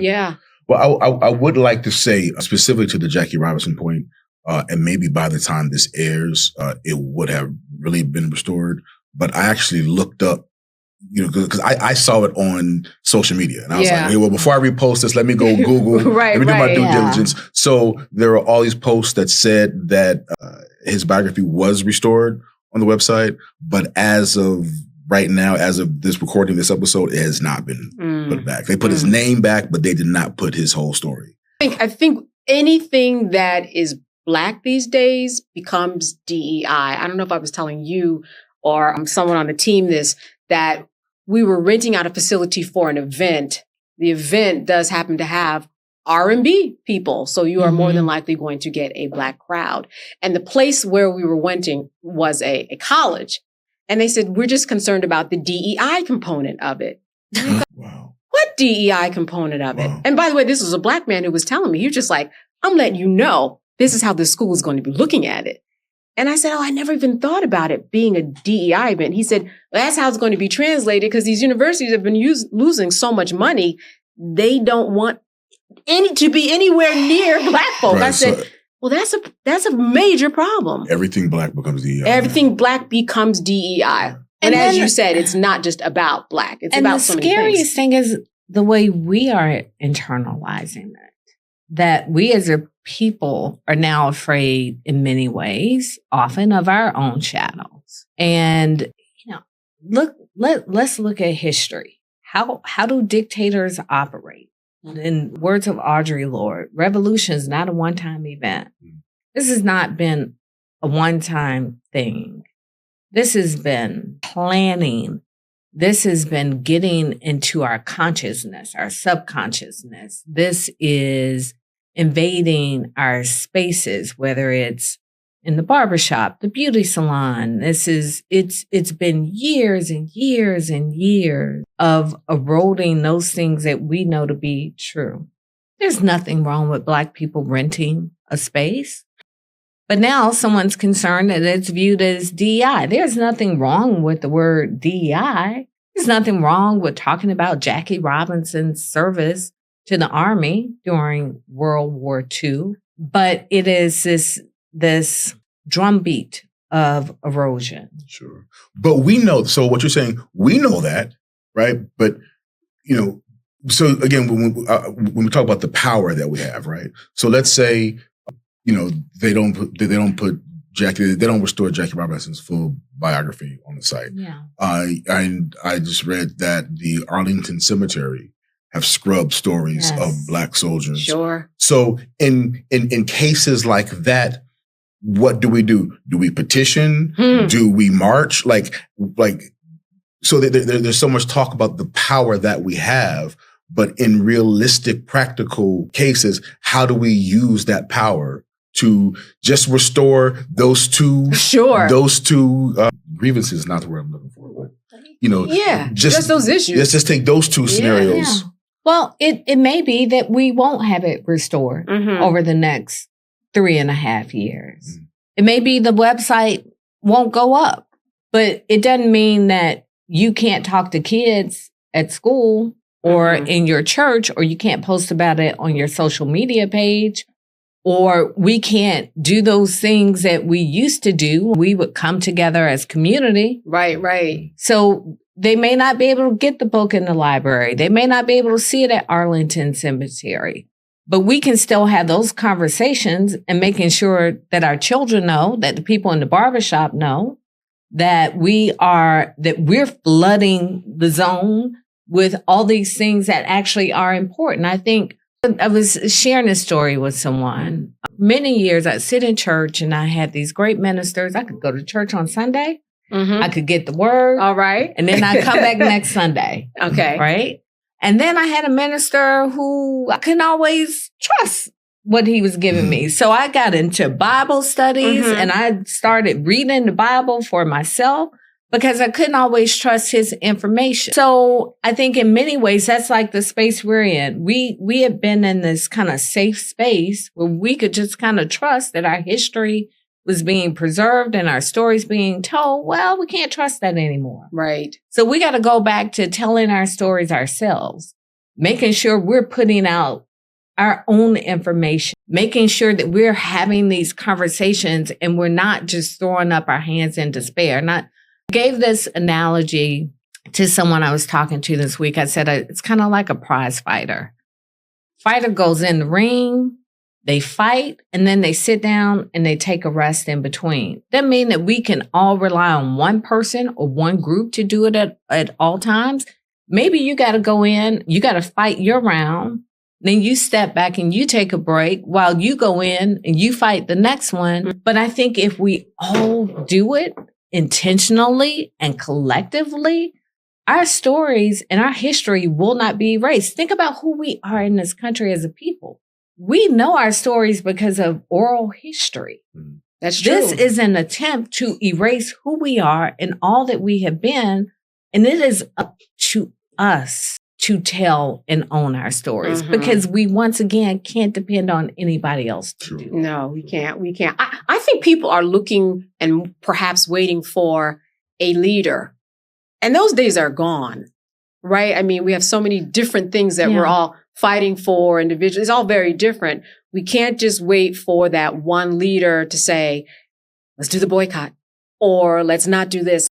Yeah. Well, I would like to say specifically to the Jackie Robinson point, and maybe by the time this airs, it would have really been restored. But I actually looked up, because I saw it on social media, and I was like, hey, well, before I repost this, let me go Google, let me do my due diligence. So there are all these posts that said that his biography was restored on the website, but as of right now, as of this recording, this episode, it has not been put back. They put his name back, but they did not put his whole story. I think anything that is Black these days becomes DEI. I don't know if I was telling you or someone on the team this, that we were renting out a facility for an event. The event does happen to have R&B people. So you are more than likely going to get a Black crowd. And the place where we were renting was a college. And they said, we're just concerned about the DEI component of it. Wow. What DEI component of it? And by the way, this was a Black man who was telling me, he was just like, I'm letting you know, this is how the school is going to be looking at it. And I said, I never even thought about it being a DEI event. He said, well, that's how it's going to be translated because these universities have been losing so much money. They don't want to be anywhere near Black folk. I said, well, that's a major problem. Everything Black becomes DEI. Everything Black becomes DEI. And as you said, it's not just about Black. It's about so many things. And the scariest thing is the way we are internalizing it. That we as a people are now afraid in many ways, often of our own shadows. And, let's look at history. How do dictators operate? In words of Audre Lorde, revolution is not a one-time event. This has not been a one-time thing. This has been planning. This has been getting into our consciousness, our subconsciousness. This is invading our spaces, whether it's in the barbershop, the beauty salon. It's been years and years and years of eroding those things that we know to be true. There's nothing wrong with Black people renting a space. But now someone's concerned that it's viewed as DEI. There's nothing wrong with the word DEI. There's nothing wrong with talking about Jackie Robinson's service to the Army during World War II. But it is this drumbeat of erosion. Sure. But we know, so what you're saying, we know that, right? But, so again, when we talk about the power that we have, right? So let's say, they don't restore Jackie Robinson's full biography on the site. Yeah. I just read that the Arlington Cemetery have scrubbed stories of Black soldiers. Sure. So in cases like that, what do we do? Do we petition? Do we march? So there's so much talk about the power that we have, but in realistic, practical cases, how do we use that power to just restore those two? Sure. Those two grievances, not the word I'm looking for, but just those issues. Let's just take those two scenarios. Yeah. Well, it may be that we won't have it restored over the next 3.5 years. It may be the website won't go up, but it doesn't mean that you can't talk to kids at school or in your church, or you can't post about it on your social media page, or we can't do those things that we used to do. We would come together as community. Right. So they may not be able to get the book in the library. They may not be able to see it at Arlington Cemetery. But we can still have those conversations and making sure that our children know, that the people in the barbershop know, that we're flooding the zone with all these things that actually are important. I think I was sharing this story with someone. Many years I'd sit in church and I had these great ministers. I could go to church on Sunday. I could get the word. All right. And then I'd come back next Sunday. Okay. Right. And then I had a minister who I couldn't always trust what he was giving me. So I got into Bible studies and I started reading the Bible for myself because I couldn't always trust his information. So I think in many ways, that's like the space we're in. We have been in this kind of safe space where we could just kind of trust that our history was being preserved and our stories being told. Well, we can't trust that anymore. Right. So we got to go back to telling our stories ourselves. making sure we're putting out our own information, making sure that we're having these conversations and we're not just throwing up our hands in despair. And I gave this analogy to someone I was talking to this week. I said, it's kind of like a prize fighter. Fighter goes in the ring, they fight, and then they sit down and they take a rest in between. That means that we can all rely on one person or one group to do it at all times. Maybe you got to go in, you got to fight your round. Then you step back and you take a break while you go in and you fight the next one. But I think if we all do it intentionally and collectively, our stories and our history will not be erased. Think about who we are in this country as a people. We know our stories because of oral history. That's true. This is an attempt to erase who we are and all that we have been. And it is up to us to tell and own our stories because we, once again, can't depend on anybody else to do it. No, we can't. We can't. I think people are looking and perhaps waiting for a leader. And those days are gone, right? I mean, we have so many different things that we're all fighting for individually. It's all very different. We can't just wait for that one leader to say, let's do the boycott or let's not do this.